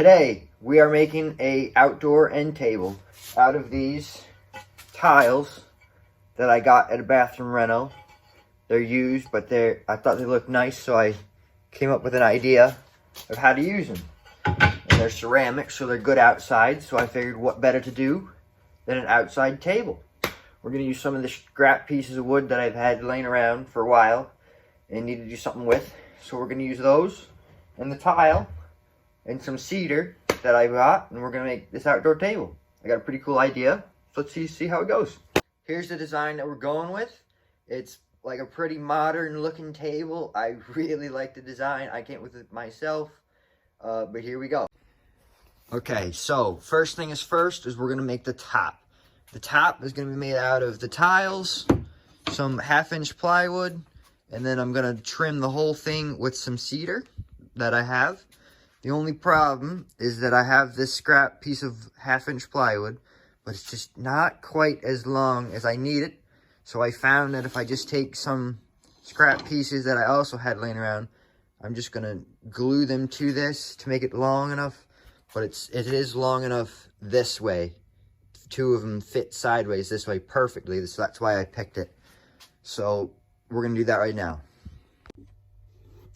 Today we are making a outdoor end table out of these tiles that I got at a bathroom rental. They're used, but I thought they looked nice, so I came up with an idea of how to use them. And they're ceramic, so they're good outside, so I figured what better to do than an outside table. We're going to use some of the scrap pieces of wood that I've had laying around for a while and need to do something with. So we're going to use those and the tile and some cedar that I got, and we're going to make this outdoor table. I got a pretty cool idea, so let's see how it goes. Here's the design that we're going with. It's like a pretty modern looking table. I really like the design. I came with it myself, but here we go. Okay, so first thing is first is we're going to make the top. The top is going to be made out of the tiles, some 1/2-inch plywood, and then I'm going to trim the whole thing with some cedar that I have. The only problem is that I have this scrap piece of 1/2-inch plywood, but it's just not quite as long as I need it. So I found that if I just take some scrap pieces that I also had laying around, I'm just going to glue them to this to make it long enough. But it is long enough this way. Two of them fit sideways this way perfectly, so that's why I picked it. So we're going to do that right now.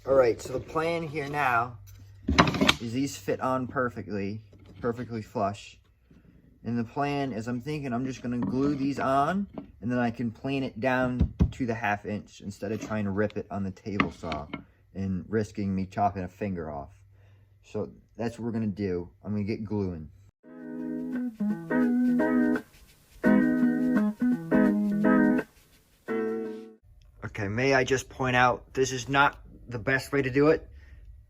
Alright, so the plan here now is these fit on perfectly flush. And the plan is I'm thinking I'm just going to glue these on, and then I can plane it down to the 1/2 inch instead of trying to rip it on the table saw and risking me chopping a finger off. So that's what we're going to do. I'm going to get gluing. Okay, may I just point out, this is not the best way to do it,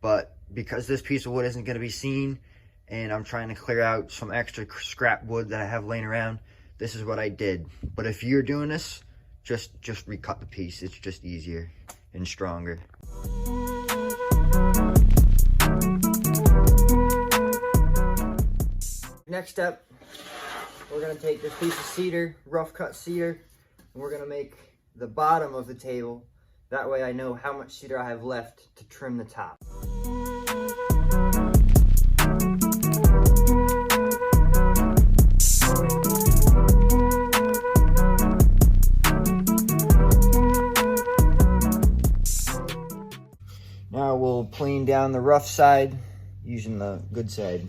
but because this piece of wood isn't going to be seen, and I'm trying to clear out some extra scrap wood that I have laying around, this is what I did. But if you're doing this, just recut the piece. It's just easier and stronger. Next step, we're going to take this piece of cedar, rough cut cedar, and we're going to make the bottom of the table. That way I know how much cedar I have left to trim the top. Now we'll plane down the rough side using the good side.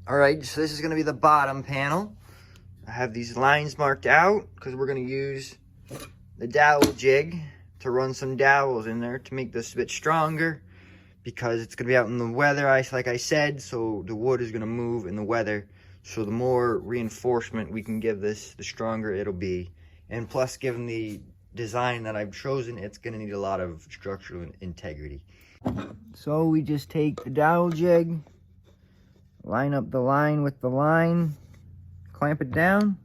Alright, so this is going to be the bottom panel. I have these lines marked out because we're going to use the dowel jig to run some dowels in there to make this a bit stronger, because it's going to be out in the weather, like I said, so the wood is going to move in the weather. So the more reinforcement we can give this, the stronger it'll be. And plus, given the design that I've chosen, it's going to need a lot of structural integrity. So we just take the dowel jig, line up the line with the line, clamp it down.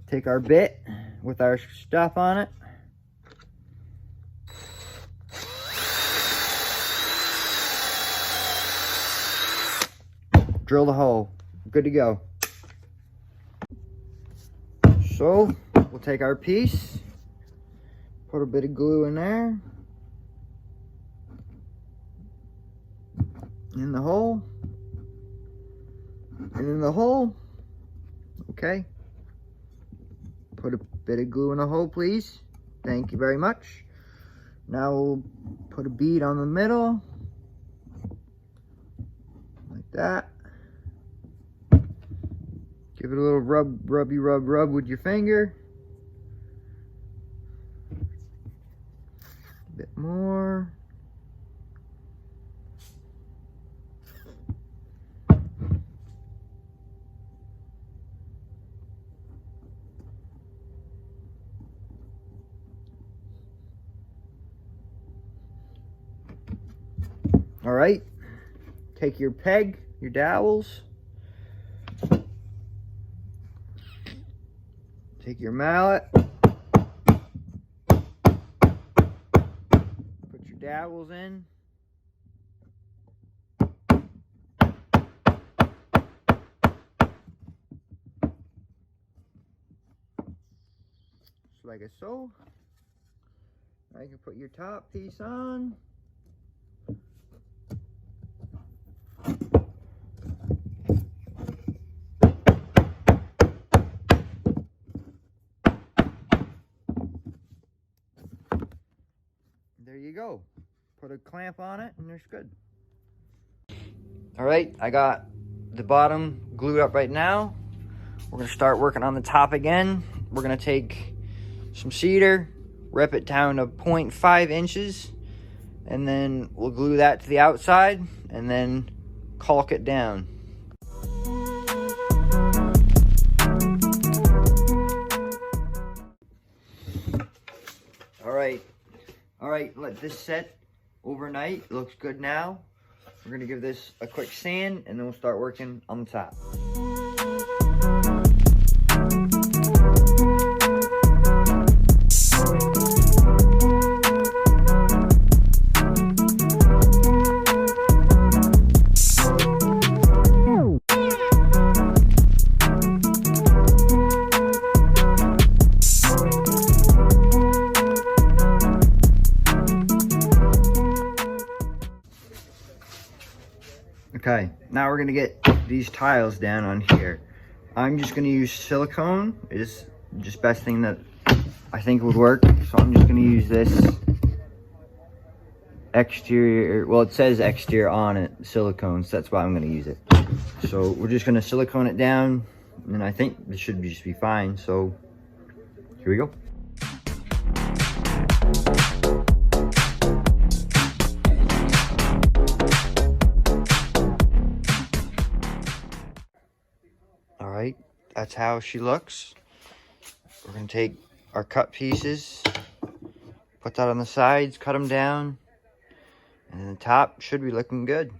Take our bit with our stuff on it. Drill the hole. Good to go. So we'll take our piece, put a bit of glue in there, in the hole, and in the hole. Okay. Put a bit of glue in the hole, please. Thank you very much. Now we'll put a bead on the middle, like that. Give it a little rub with your finger. A bit more. All right, take your peg, your dowels, take your mallet, put your dowels in. Just like so. Now you can put your top piece on. There you go. Put a clamp on it and it's good. All right, I got the bottom glued up right now. We're gonna start working on the top again. We're gonna take some cedar, rip it down to 0.5 inches, and then we'll glue that to the outside and then caulk it down. All right, let this set overnight. It looks good now. We're gonna give this a quick sand and then we'll start working on the top. Okay, now we're gonna get these tiles down on here. I'm just gonna use silicone. It's just best thing that I think would work. So I'm just gonna use this exterior, well it says exterior on it, silicone, so that's why I'm gonna use it. So we're just gonna silicone it down and I think this should just be fine. So here we go. Alright, that's how she looks. We're going to take our cut pieces, put that on the sides, cut them down, and then the top should be looking good.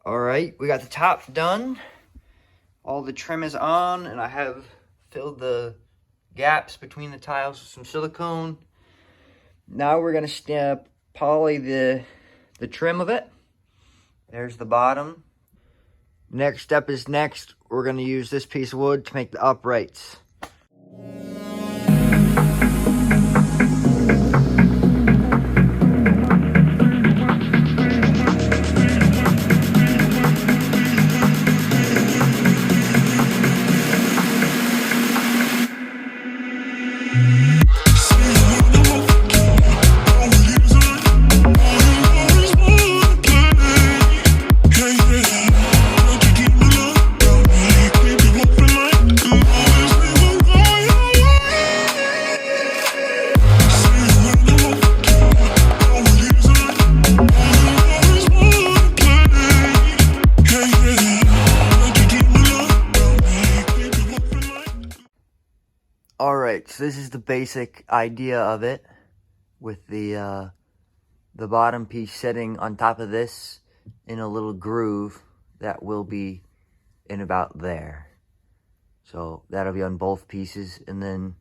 Alright, we got the top done. All the trim is on, and I have filled the gaps between the tiles with some silicone. Now we're gonna poly the trim of it. There's the bottom. Next step is we're gonna use this piece of wood to make the uprights. Alright, so this is the basic idea of it, with the bottom piece sitting on top of this in a little groove that will be in about there. So that'll be on both pieces, and then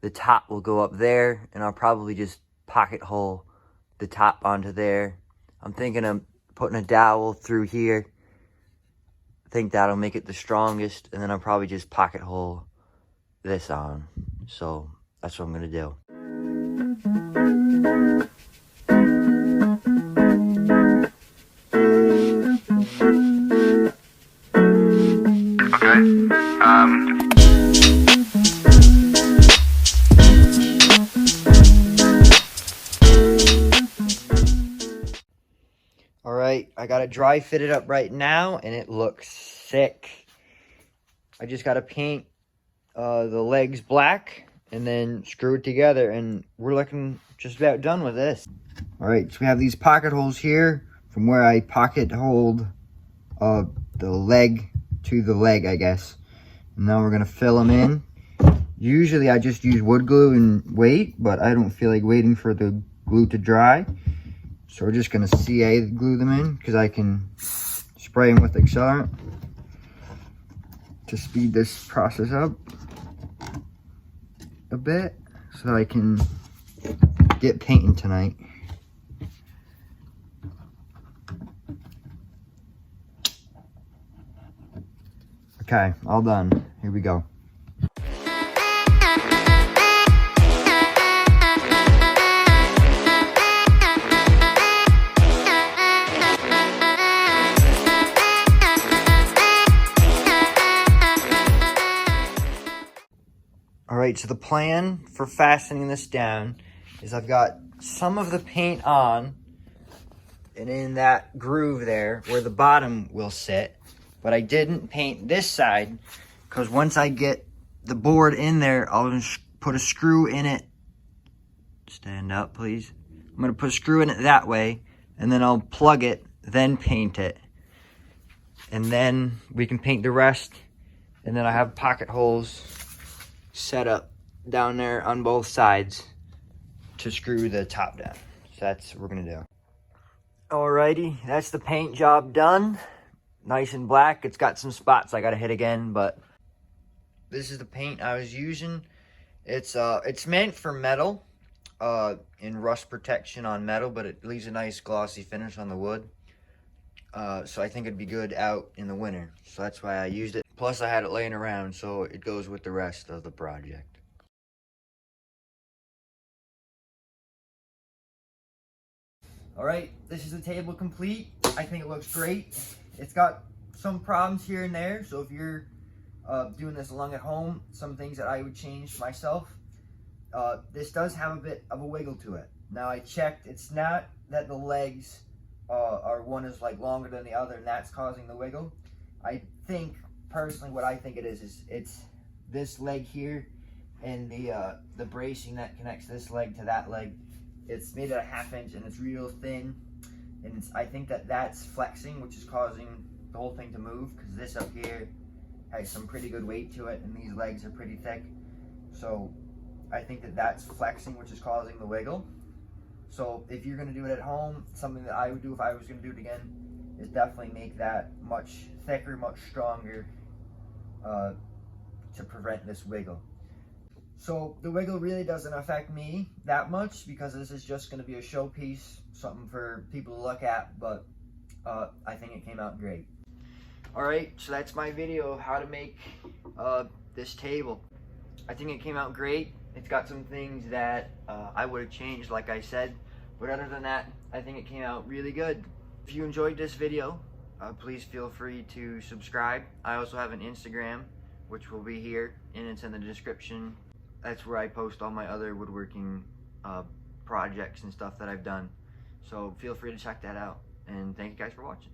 the top will go up there, and I'll probably just pocket hole the top onto there. I'm thinking of putting a dowel through here. I think that'll make it the strongest, and then I'll probably just pocket hole this on. So that's what I'm gonna do. Alright, I got it dry fitted up right now and it looks sick. I just gotta paint the legs black and then screw it together, and we're looking just about done with this. All right, so we have these pocket holes here from where I pocket hold the leg to the leg, I guess. And now we're gonna fill them in. Usually I just use wood glue and wait, but I don't feel like waiting for the glue to dry. So we're just gonna CA glue them in because I can spray them with accelerant to speed this process up a bit so I can get painting tonight. Okay, all done. Here we go. All right, so the plan for fastening this down is I've got some of the paint on and in that groove there where the bottom will sit, but I didn't paint this side because once I get the board in there, I'll just put a screw in it. Stand up, please. I'm gonna put a screw in it that way, and then I'll plug it, then paint it. And then we can paint the rest, and then I have pocket holes set up down there on both sides to screw the top down. So that's what we're gonna do. Alrighty, that's the paint job done. Nice and black. It's got some spots I gotta hit again, but this is the paint I was using. It's meant for metal, in rust protection on metal, but it leaves a nice glossy finish on the wood. So I think it'd be good out in the winter. So that's why I used it. Plus I had it laying around, so it goes with the rest of the project. All right, this is the table complete. I think it looks great. It's got some problems here and there, so if you're doing this along at home, some things that I would change myself. This does have a bit of a wiggle to it. Now I checked, it's not that the legs are one is like longer than the other and that's causing the wiggle. I think, personally, what I think it is it's this leg here and the bracing that connects this leg to that leg. It's made at a 1/2 inch and it's real thin, and I think that's flexing, which is causing the whole thing to move, because this up here has some pretty good weight to it and these legs are pretty thick. So I think that's flexing, which is causing the wiggle. So if you're going to do it at home, something that I would do if I was going to do it again is definitely make that much thicker, much stronger, to prevent this wiggle. So the wiggle really doesn't affect me that much because this is just going to be a showpiece, something for people to look at, but I think it came out great. Alright, so that's my video of how to make this table. I think it came out great. It's got some things that I would have changed, like I said, but other than that, I think it came out really good. If you enjoyed this video, please feel free to subscribe. I also have an Instagram, which will be here, and it's in the description. That's where I post all my other woodworking projects and stuff that I've done. So feel free to check that out, and thank you guys for watching.